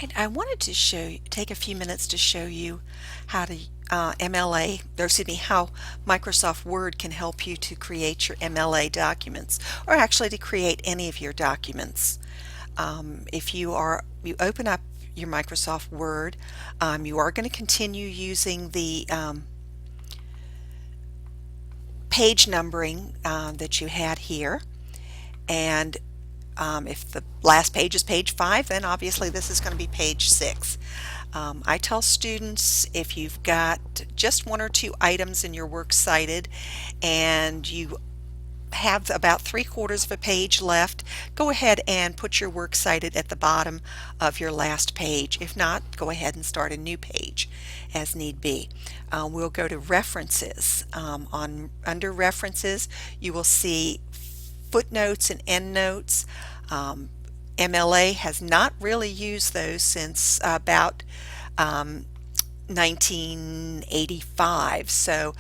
And I wanted to take a few minutes to show you how to how Microsoft Word can help you to create your MLA documents, or actually to create any of your documents. If you open up your Microsoft Word, you are going to continue using the page numbering that you had here, and if the last page is page 5, then obviously this is going to be page 6. I tell students, if you've got just 1 or 2 items in your works cited and you have about 3/4 of a page left, go ahead and put your works cited at the bottom of your last page. If not, go ahead and start a new page as need be. We'll go to references. Under references, you will see footnotes and endnotes. MLA has not really used those since about 1985, so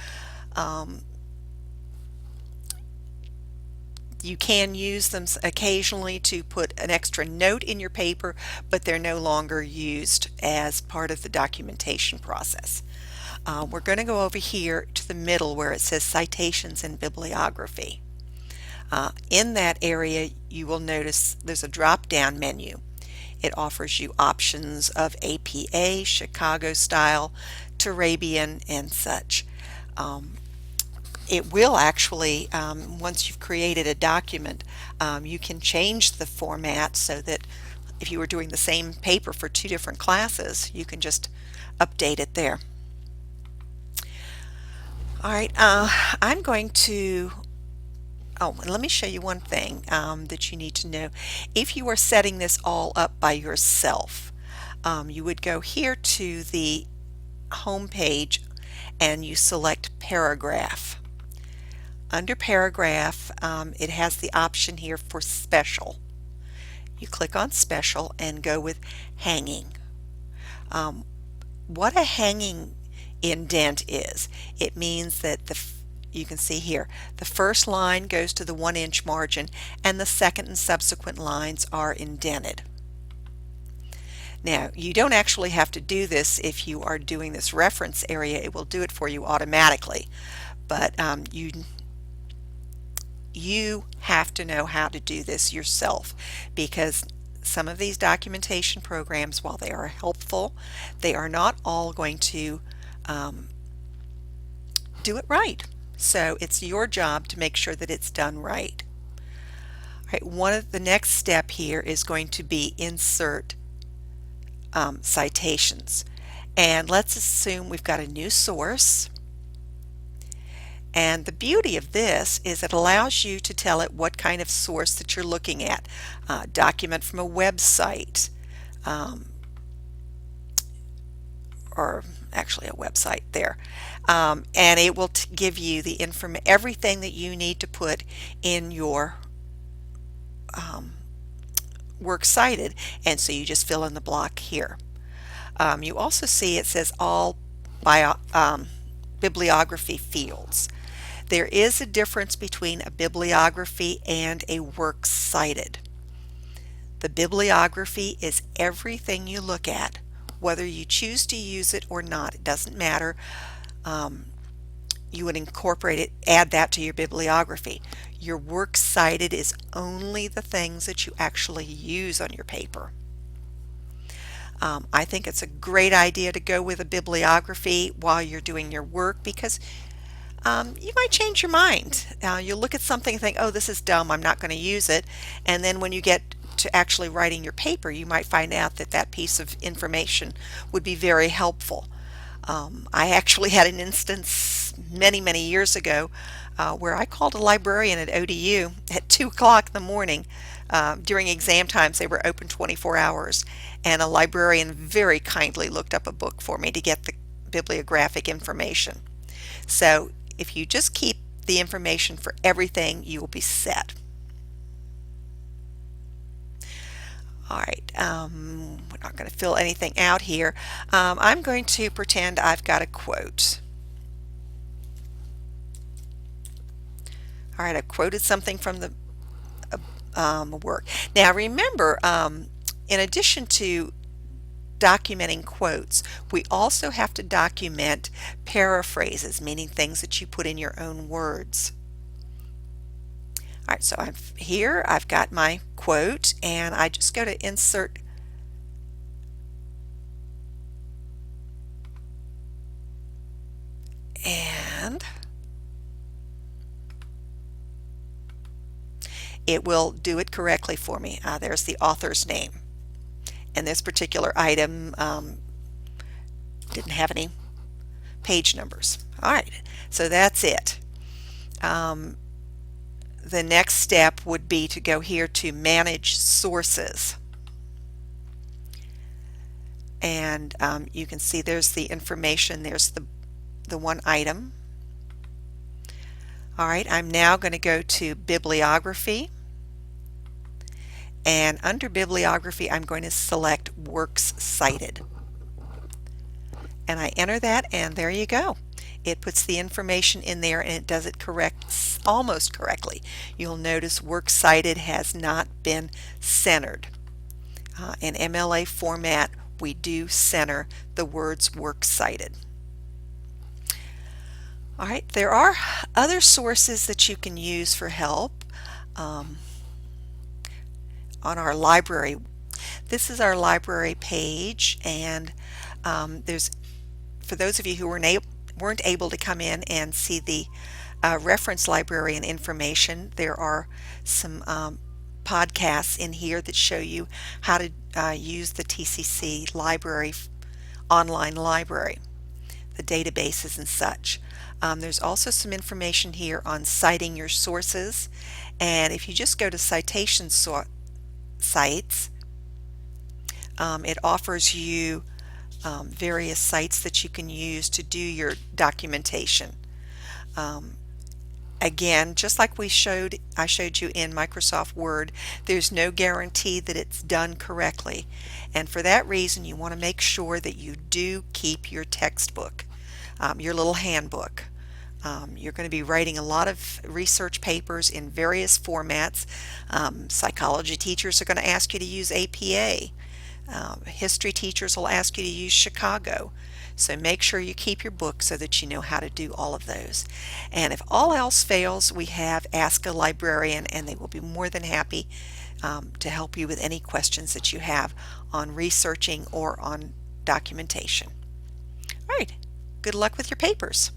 you can use them occasionally to put an extra note in your paper, but they're no longer used as part of the documentation process. We're going to go over here to the middle where it says citations and bibliography. In that area, you will notice there's a drop-down menu. It offers you options of APA, Chicago style, Turabian, and such. It will actually, once you've created a document, you can change the format so that if you were doing the same paper for 2 different classes, you can just update it there. All right, I'm going to Oh, and let me show you one thing that you need to know. If you are setting this all up by yourself, you would go here to the home page and you select paragraph. Under paragraph, it has the option here for special. You click on special and go with hanging. What a hanging indent is, it means that you can see here, the first line goes to the 1-inch margin and the second and subsequent lines are indented. Now, you don't actually have to do this if you are doing this reference area. It will do it for you automatically, but you have to know how to do this yourself, because some of these documentation programs, while they are helpful, they are not all going to do it right. So it's your job to make sure that it's done right. All right, one of the next step here is going to be insert citations. And let's assume we've got a new source. And the beauty of this is it allows you to tell it what kind of source that you're looking at. Document from a website, or actually a website there. And it will give you the everything that you need to put in your works cited, and so you just fill in the block here. You also see it says all bibliography fields. There is a difference between a bibliography and a works cited. The bibliography is everything you look at, whether you choose to use it or not. It doesn't matter. You would incorporate it, add that to your bibliography. Your works cited is only the things that you actually use on your paper. I think it's a great idea to go with a bibliography while you're doing your work, because you might change your mind. You'll look at something and think, oh, this is dumb, I'm not going to use it. And then when you get to actually writing your paper, you might find out that that piece of information would be very helpful. I actually had an instance many years ago where I called a librarian at ODU at 2 o'clock in the morning. During exam times, they were open 24 hours, and a librarian very kindly looked up a book for me to get the bibliographic information. So if you just keep the information for everything, you will be set. All right, we're not going to fill anything out here. I'm going to pretend I've got a quote. All right, I've quoted something from the work. Now remember, in addition to documenting quotes, we also have to document paraphrases, meaning things that you put in your own words. All right, so I've got my quote, and I just go to insert and it will do it correctly for me. There's the author's name. And this particular item didn't have any page numbers. All right, so that's it. The next step would be to go here to Manage Sources. And you can see there's the information, there's the one item. All right, I'm now going to go to Bibliography. And under Bibliography, I'm going to select Works Cited. And I enter that, and there you go. It puts the information in there, and it does it almost correctly. You'll notice Works Cited has not been centered. In MLA format, we do center the words Works Cited. All right, there are other sources that you can use for help on our library. This is our library page, and for those of you who weren't able to come in and see the reference library and information, there are some podcasts in here that show you how to use the TCC library, online library, the databases and such. There's also some information here on citing your sources, and if you just go to citation sites, it offers you various sites that you can use to do your documentation. Again, just like I showed you in Microsoft Word, there's no guarantee that it's done correctly, and for that reason you want to make sure that you do keep your textbook, your little handbook. You're going to be writing a lot of research papers in various formats. Psychology teachers are going to ask you to use APA. History teachers will ask you to use Chicago. So make sure you keep your book so that you know how to do all of those. And if all else fails, we have Ask a Librarian, and they will be more than happy to help you with any questions that you have on researching or on documentation. All right, good luck with your papers.